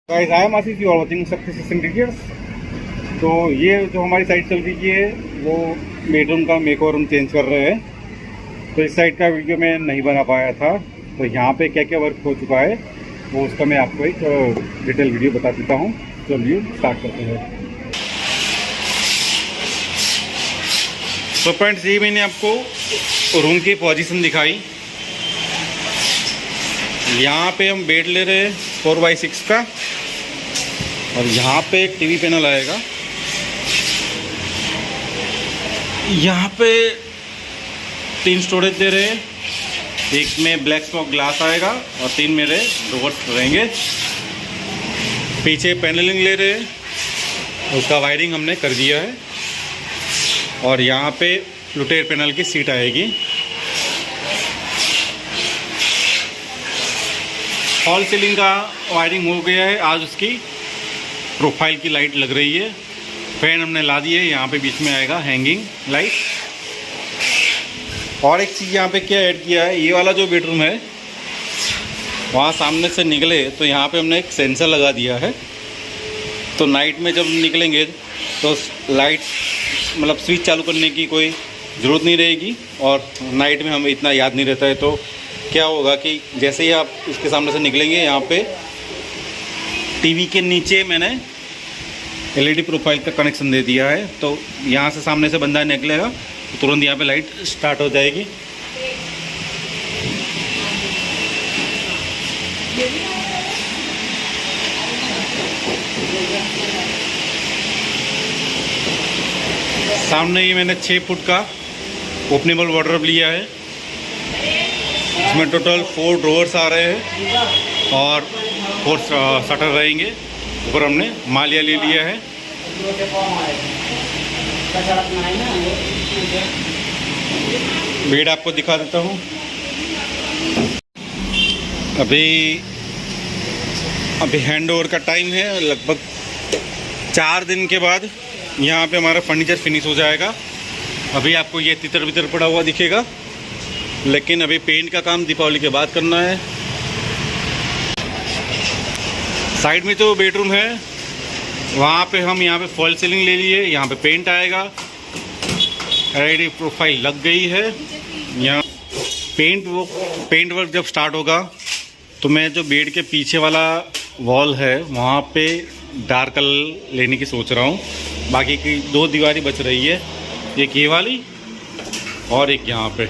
Guys I am Ashish, you are watching Success Interiors. तो ये जो हमारी साइट चल रही है वो बेडरूम का मेकओवर हम चेंज कर रहे हैं। तो इस साइट का वीडियो मैं नहीं बना पाया था, तो यहाँ पे क्या क्या वर्क हो चुका है वो उसका मैं आपको एक डिटेल वीडियो बता देता हूँ। चलिए स्टार्ट करते हैं। तो फ्रेंड्स, ये मैंने आपको रूम की पोजीशन दिखाई। यहाँ पे हम बेड ले रहे हैं 4x6 का, और यहाँ पे एक टीवी पैनल आएगा। यहाँ पे 3 स्टोरेज दे रहे हैं, एक में ब्लैक स्मोक ग्लास आएगा और 3 मेरे डोर्स रहेंगे। पीछे पैनलिंग ले रहे हैं, उसका वायरिंग हमने कर दिया है। और यहाँ पे फ्लूटेर पैनल की सीट आएगी। फॉल सीलिंग का वायरिंग हो गया है, आज उसकी प्रोफाइल की लाइट लग रही है। फैन हमने ला दी है, यहाँ पे बीच में आएगा हैंगिंग लाइट। और एक चीज़ यहाँ पे क्या ऐड किया है, ये वाला जो बेडरूम है वहाँ सामने से निकले तो यहाँ पे हमने एक सेंसर लगा दिया है। तो नाइट में जब निकलेंगे तो लाइट मतलब स्विच चालू करने की कोई ज़रूरत नहीं रहेगी। और नाइट में हमें इतना याद नहीं रहता है, तो क्या होगा कि जैसे ही आप इसके सामने से निकलेंगे, यहाँ पे टीवी के नीचे मैंने एलईडी प्रोफाइल का कनेक्शन दे दिया है। तो यहाँ से सामने से बंदा निकलेगा तो तुरंत यहाँ पे लाइट स्टार्ट हो जाएगी। सामने ही मैंने 6 फुट का ओपनेबल वार्डरोब लिया है। इसमें टोटल 4 ड्रॉवर्स आ रहे हैं और 4 शटर रहेंगे। ऊपर हमने मालिया ले लिया है। बेड आपको दिखा देता हूँ। अभी हैंड ओवर का टाइम है। लगभग 4 दिन के बाद यहाँ पे हमारा फर्नीचर फिनिश हो जाएगा। अभी आपको ये तितर बितर पड़ा हुआ दिखेगा, लेकिन अभी पेंट का काम दीपावली के बाद करना है। साइड में जो बेडरूम है वहाँ पे हम यहाँ पे फॉल सीलिंग ले लिए। यहाँ पे पेंट आएगा, एलईडी प्रोफाइल लग गई है। यहाँ पेंट वर्क जब स्टार्ट होगा तो मैं जो बेड के पीछे वाला वॉल है वहाँ पे डार्क कलर लेने की सोच रहा हूँ। बाकी की 2 दीवारें बच रही है, एक ये वाली और एक यहाँ पे।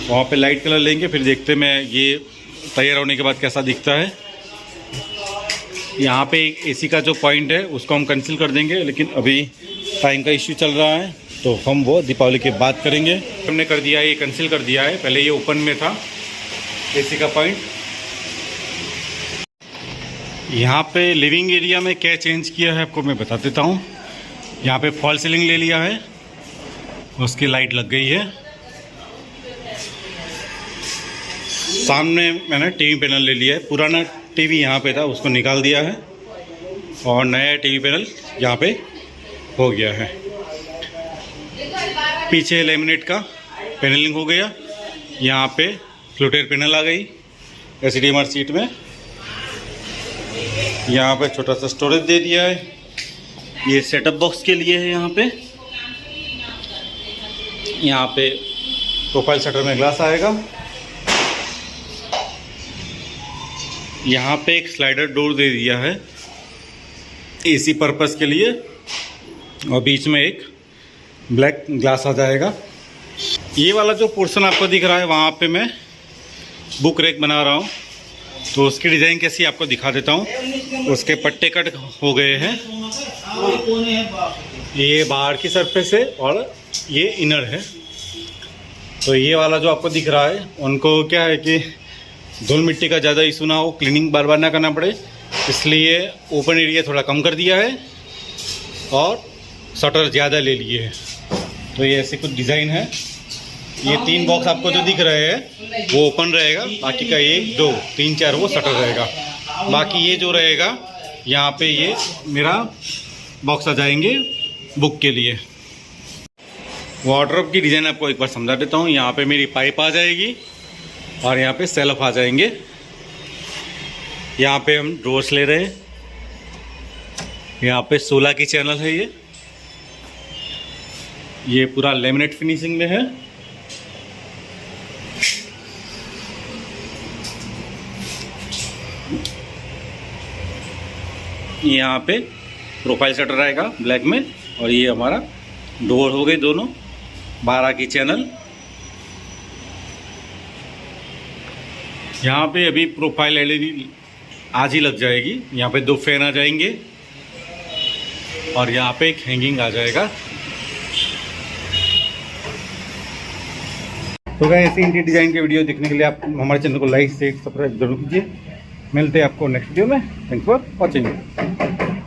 वहाँ पे लाइट कलर लेंगे, फिर देखते हैं मैं ये तैयार होने के बाद कैसा दिखता है। यहाँ पे एसी का जो पॉइंट है उसको हम कैंसिल कर देंगे, लेकिन अभी टाइम का इश्यू चल रहा है तो हम वो दीपावली के बाद करेंगे। हमने कर दिया है, ये कैंसिल कर दिया है। पहले ये ओपन में था एसी का पॉइंट। यहाँ पे लिविंग एरिया में क्या चेंज किया है आपको मैं बता देता हूँ। यहाँ पे फॉल सीलिंग ले लिया है, उसकी लाइट लग गई है। सामने मैंने टीवी पैनल ले लिया है। पुराना टीवी यहाँ पे था, उसको निकाल दिया है और नया टीवी पैनल यहाँ पे हो गया है। पीछे लेमिनेट का पैनलिंग हो गया। यहाँ पे फ्लूटेर पैनल आ गई एचडीएमआर सीट में। यहाँ पे छोटा सा स्टोरेज दे दिया है, ये सेटअप बॉक्स के लिए है। यहाँ पे प्रोफाइल शटर में ग्लास आएगा। यहाँ पे एक स्लाइडर डोर दे दिया है एसी पर्पस के लिए, और बीच में एक ब्लैक ग्लास आ जाएगा। ये वाला जो पोर्शन आपको दिख रहा है वहाँ पे मैं बुक रैक बना रहा हूँ, तो उसकी डिज़ाइन कैसी आपको दिखा देता हूँ। उसके पट्टे कट हो गए हैं, ये बाहर की सरफेस है और ये इनर है। तो ये वाला जो आपको दिख रहा है, उनको क्या है कि धूल मिट्टी का ज़्यादा इशू ना हो, क्लीनिंग बार बार ना करना पड़े, इसलिए ओपन एरिया थोड़ा कम कर दिया है और शटर ज़्यादा ले लिए हैं। तो ये ऐसी कुछ डिज़ाइन है। ये 3 बॉक्स आपको जो दिख रहे हैं वो ओपन रहेगा, बाकी का 1 2 3 4 वो शटर रहेगा। बाकी ये जो रहेगा यहाँ पे ये मेरा बॉक्स आ जाएंगे बुक के लिए। वार्डरोब की डिज़ाइन आपको एक बार समझा देता हूँ। यहाँ पे मेरी पाइप आ जाएगी और यहाँ पे सेल्फ आ जाएंगे। यहाँ पे हम ड्रॉर्स ले रहे हैं यहाँ पे 16 की चैनल है ये पूरा लेमिनेट फिनिशिंग में है। यहाँ पे प्रोफाइल शटर आएगा ब्लैक में, और ये हमारा डोर हो गए दोनों 12 की चैनल। यहाँ पे अभी प्रोफाइल एलईडी आज ही लग जाएगी। यहाँ पे 2 फैन आ जाएंगे और यहाँ पे एक हैंगिंग आ जाएगा। तो गाइस ऐसे इंटीरियर डिज़ाइन के वीडियो देखने के लिए आप हमारे चैनल को लाइक शेयर सब्सक्राइब जरूर कीजिए। मिलते हैं आपको नेक्स्ट वीडियो में। Thanks for watching.